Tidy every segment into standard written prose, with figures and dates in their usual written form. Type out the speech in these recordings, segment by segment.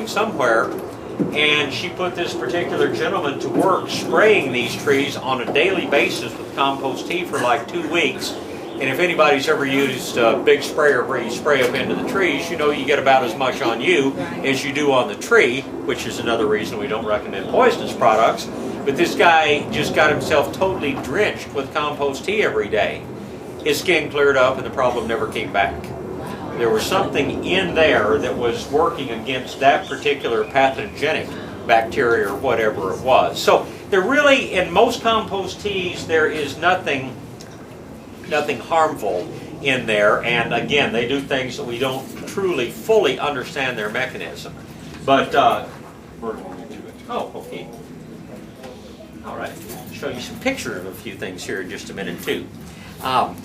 landscaping somewhere, and she put this particular gentleman to work spraying these trees on a daily basis with Compost Tea for like 2 weeks. And if anybody's ever used a big sprayer where you spray up into the trees, you know you get about as much on you as you do on the tree, which is another reason we don't recommend poisonous products. But this guy just got himself totally drenched with Compost Tea every day. His skin cleared up and the problem never came back. There was something in there that was working against that particular pathogenic bacteria or whatever it was. So there really, in most compost teas, there is nothing harmful in there. And again, they do things that we don't truly fully understand their mechanism. But, oh, okay. All right, I'll show you some pictures of a few things here in just a minute too.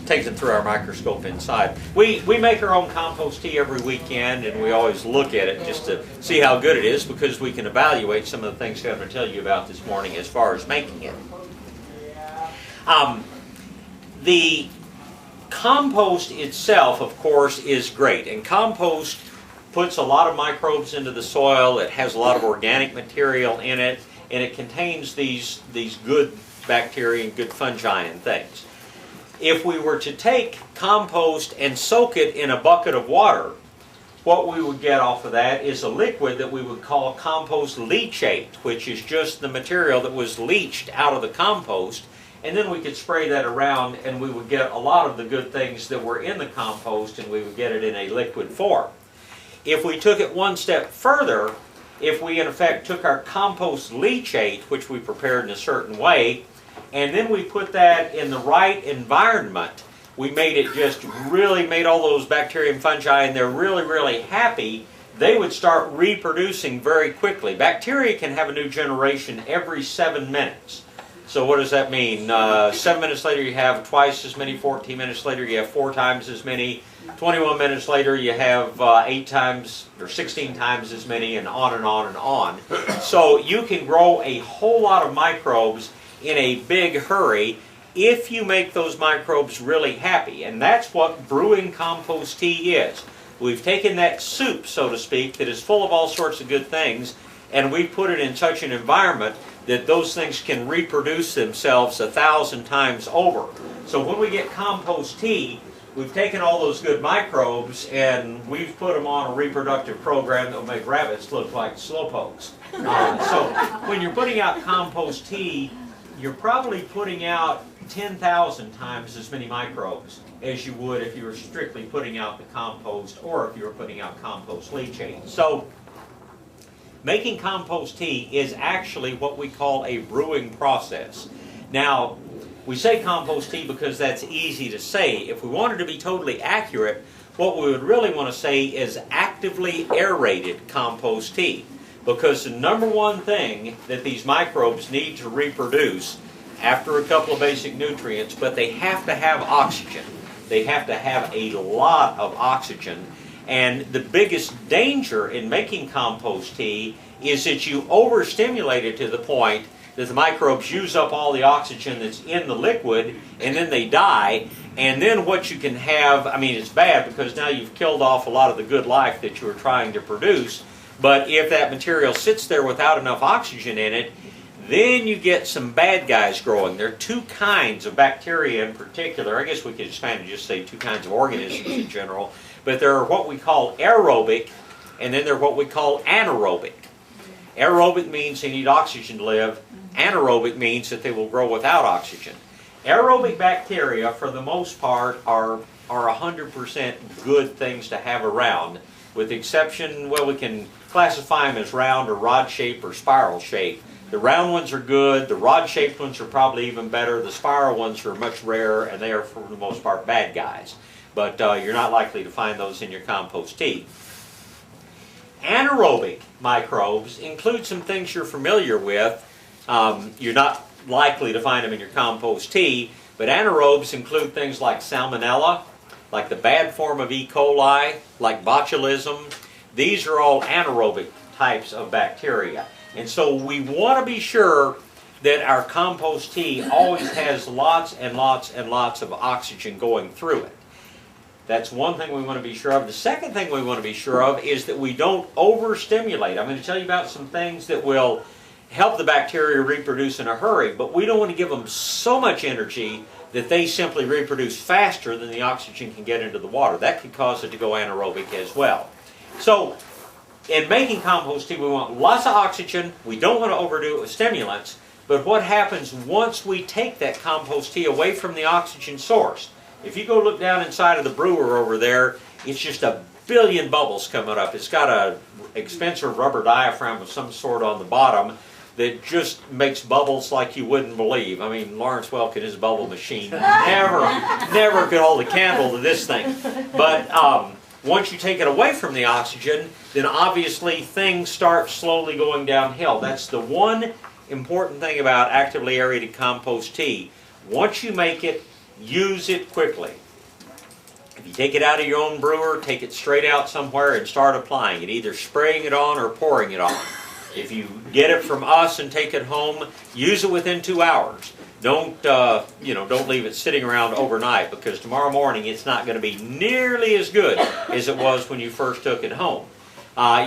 Taken through our microscope inside. We make our own compost tea every weekend, and we always look at it just to see how good it is, because we can evaluate some of the things I'm going to tell you about this morning as far as making it. The compost itself, of course, is great, and compost puts a lot of microbes into the soil. It has a lot of organic material in it, and it contains these good bacteria and good fungi and things. If we were to take compost and soak it in a bucket of water, what we would get off of that is a liquid that we would call compost leachate, which is just the material that was leached out of the compost, and then we could spray that around and we would get a lot of the good things that were in the compost, and we would get it in a liquid form. If we took it one step further, if we in effect took our compost leachate, which we prepared in a certain way, and then we put that in the right environment, we made all those bacteria and fungi, and they're really, really happy, they would start reproducing very quickly. Bacteria can have a new generation every 7 minutes. So what does that mean? 7 minutes later you have twice as many, 14 minutes later you have 4 times as many, 21 minutes later you have 8 times or 16 times as many, and on and on and on. So you can grow a whole lot of microbes in a big hurry if you make those microbes really happy. And that's what brewing compost tea is. We've taken that soup, so to speak, that is full of all sorts of good things, and we put it in such an environment that those things can reproduce themselves 1,000 times over. So when we get compost tea, we've taken all those good microbes and we've put them on a reproductive program that will make rabbits look like slowpokes. So when you're putting out compost tea, you're probably putting out 10,000 times as many microbes as you would if you were strictly putting out the compost, or if you were putting out compost leachate. So making compost tea is actually what we call a brewing process. Now, we say compost tea because that's easy to say. If we wanted to be totally accurate, what we would really want to say is actively aerated compost tea. Because the number one thing that these microbes need to reproduce, after a couple of basic nutrients, but they have to have oxygen. They have to have a lot of oxygen. And the biggest danger in making compost tea is that you overstimulate it to the point that the microbes use up all the oxygen that's in the liquid, and then they die. And then what you can have, I mean, it's bad because now you've killed off a lot of the good life that you were trying to produce. But if that material sits there without enough oxygen in it, then you get some bad guys growing. There are 2 kinds of bacteria in particular. I guess we could expand and just say 2 kinds of organisms in general. But there are what we call aerobic, and then there are what we call anaerobic. Aerobic means they need oxygen to live. Anaerobic means that they will grow without oxygen. Aerobic bacteria, for the most part, are 100% good things to have around, with the exception, well, we can classify them as round or rod shape or spiral shape. The round ones are good, the rod shaped ones are probably even better, the spiral ones are much rarer, and they are for the most part bad guys. But you're not likely to find those in your compost tea. Anaerobic microbes include some things you're familiar with. You're not likely to find them in your compost tea, but anaerobes include things like salmonella, like the bad form of E. coli, like botulism. These are all anaerobic types of bacteria. And so we want to be sure that our compost tea always has lots and lots and lots of oxygen going through it. That's one thing we want to be sure of. The second thing we want to be sure of is that we don't overstimulate. I'm going to tell you about some things that will help the bacteria reproduce in a hurry, but we don't want to give them so much energy that they simply reproduce faster than the oxygen can get into the water. That could cause it to go anaerobic as well. So, in making compost tea, we want lots of oxygen. We don't want to overdo it with stimulants, but what happens once we take that compost tea away from the oxygen source? If you go look down inside of the brewer over there, it's just a billion bubbles coming up. It's got an expensive rubber diaphragm of some sort on the bottom that makes bubbles like you wouldn't believe. I mean, Lawrence Welk and his bubble machine never could hold a candle to this thing. But once you take it away from the oxygen, then obviously things start slowly going downhill. That's the one important thing about actively aerated compost tea. Once you make it, use it quickly. If you take it out of your own brewer, take it straight out somewhere and start applying it, either spraying it on or pouring it on. If you get it from us and take it home, use it within 2 hours. Don't leave it sitting around overnight, because tomorrow morning it's not going to be nearly as good as it was when you first took it home.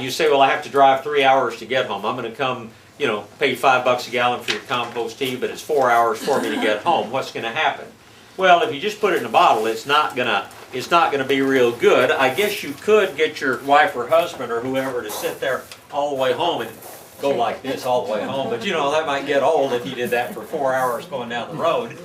You say, well, I have to drive 3 hours to get home. I'm going to come, pay $5 a gallon for your compost tea, but it's 4 hours for me to get home. What's going to happen? Well, if you just put it in a bottle, it's not gonna be real good. I guess you could get your wife or husband or whoever to sit there all the way home and go like this all the way home. But that might get old if you did that for 4 hours going down the road.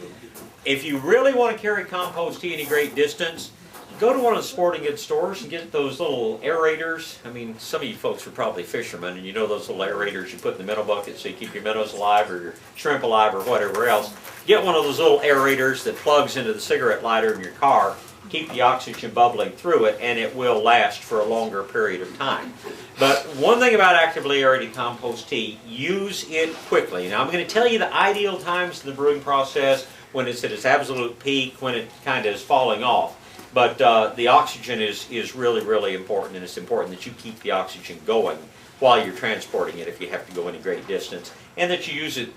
If you really want to carry compost tea any great distance, go to one of the sporting goods stores and get those little aerators. I mean, some of you folks are probably fishermen, and you know those little aerators you put in the minnow bucket so you keep your minnows alive or your shrimp alive or whatever else. Get one of those little aerators that plugs into the cigarette lighter in your car. Keep the oxygen bubbling through it, and it will last for a longer period of time. But one thing about actively aerated compost tea, use it quickly. Now I'm going to tell you the ideal times in the brewing process, when it's at its absolute peak, when it kind of is falling off. But the oxygen is really, really important, and it's important that you keep the oxygen going while you're transporting it if you have to go any great distance, and that you use it,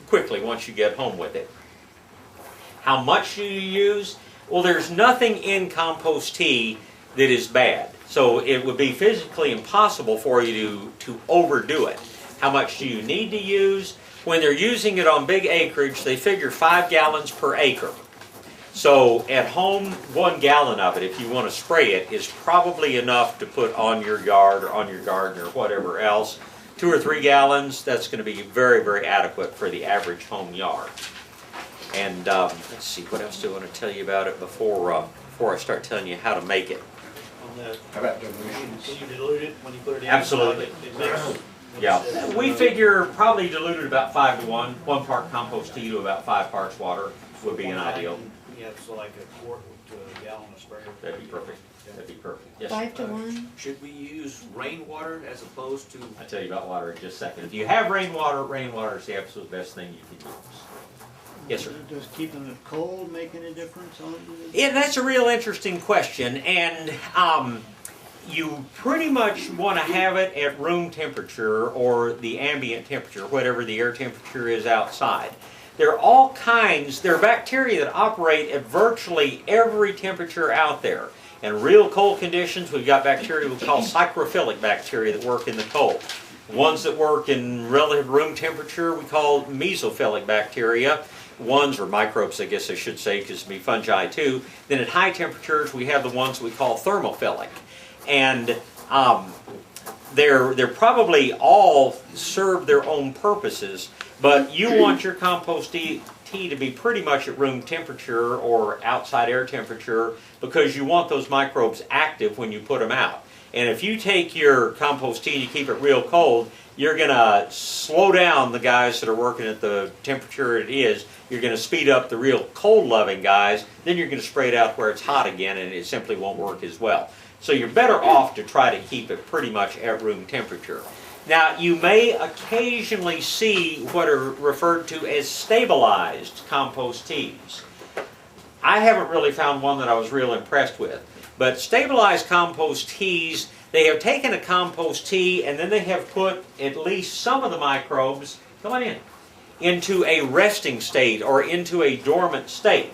quickly once you get home with it. How much do you use? Well, there's nothing in compost tea that is bad. So it would be physically impossible for you to overdo it. How much do you need to use? When they're using it on big acreage, they figure 5 gallons per acre. So at home, 1 gallon of it, if you want to spray it, is probably enough to put on your yard or on your garden or whatever else. 2 or 3 gallons, that's going to be very, very adequate for the average home yard. And let's see, what else do I want to tell you about it before I start telling you how to make it? How about dilutions? Can you dilute it when you put it in? Absolutely. Yeah. We figure probably diluted about 5 to 1. 1 part compost tea to about 5 parts water would be an ideal. Yeah, so like a quart to a gallon of spray. That'd be perfect. That'd be perfect. Yes. 5 to 1. Should we use rainwater as opposed to? I'll tell you about water in just a second. If you have rainwater is the absolute best thing you can use. Yes, sir. Does keeping it cold making a difference on it? Yeah, that's a real interesting question, and you pretty much want to have it at room temperature or the ambient temperature, whatever the air temperature is outside. There are bacteria that operate at virtually every temperature out there. In real cold conditions, we've got bacteria we call psychrophilic bacteria that work in the cold. Ones that work in relative room temperature we call mesophilic bacteria. Ones, or microbes I guess I should say, because it can be fungi too. Then at high temperatures we have the ones we call thermophilic. And they're probably all serve their own purposes, but you want your compost tea to be pretty much at room temperature or outside air temperature, because you want those microbes active when you put them out. And if you take your compost tea and you keep it real cold, you're going to slow down the guys that are working at the temperature it is. You're going to speed up the real cold-loving guys. Then you're going to spray it out where it's hot again, and it simply won't work as well. So you're better off to try to keep it pretty much at room temperature. Now, you may occasionally see what are referred to as stabilized compost teas. I haven't really found one that I was real impressed with. But stabilized compost teas, they have taken a compost tea and then they have put at least some of the microbes, come on in, into a resting state or into a dormant state.